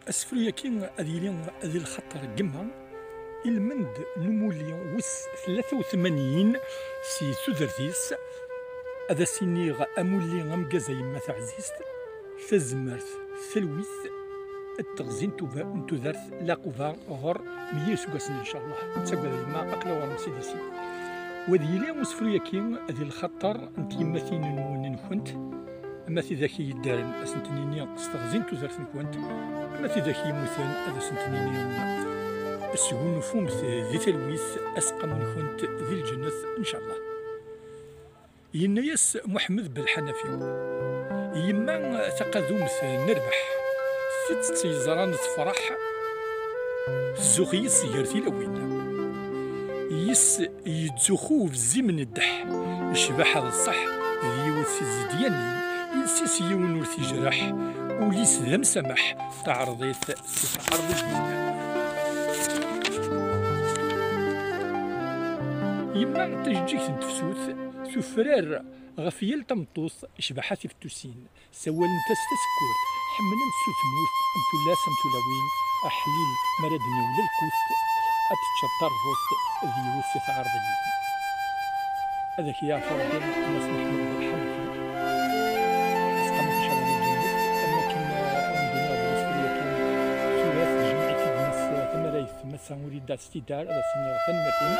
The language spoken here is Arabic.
السفرية كي هذه الخطر قمها المند نمولي وس 83 سي سودرتيس هذا سينيغ امولي غمكازا يما تعزيزت تزمرت ثلويث التغزين تذرت لاقوفا غر 100 سكاسن ان شاء الله تسقى ما اقلا ورم سيديسي وذي لي وسفرية كي هذه الخطر انت يمثين نون كنت اما في ذاك يدارن اسنتنيني استغزين تزرت كنت اما في ذاك يموتن هذا سنتنيني السهون فومت ذي تلويث اسقم كنت ذي الجنة ان شاء الله. ينيس محمد بالحنفي يما تقدمت نربح ست تيزران تفرح الزوخيس يرتي لوين يس يتزوخو في الزمن الدح الشباح هذا الصح ذيوث الزدياني ينسيس يون ورثي جرح وليس ذم سمح تعرضيت تتعرض الدين يما تجيك تنفسوث سفرار غفيل تمطوس شبحات في التوسين سوال نتا ستسكور حملا ستموت امتلا سمتلاوين احليل مردني ولا الكوث اتشطر فوت ذي وسط عرضي هذاك يا فرد الناس محمد بالحنفي اسقم في شرع الجنة اما كنا عندنا بالرسولية كان ثلاث جمعية الناس ثمرايث مسا وريدات ستدار هذا سنة ثنمتين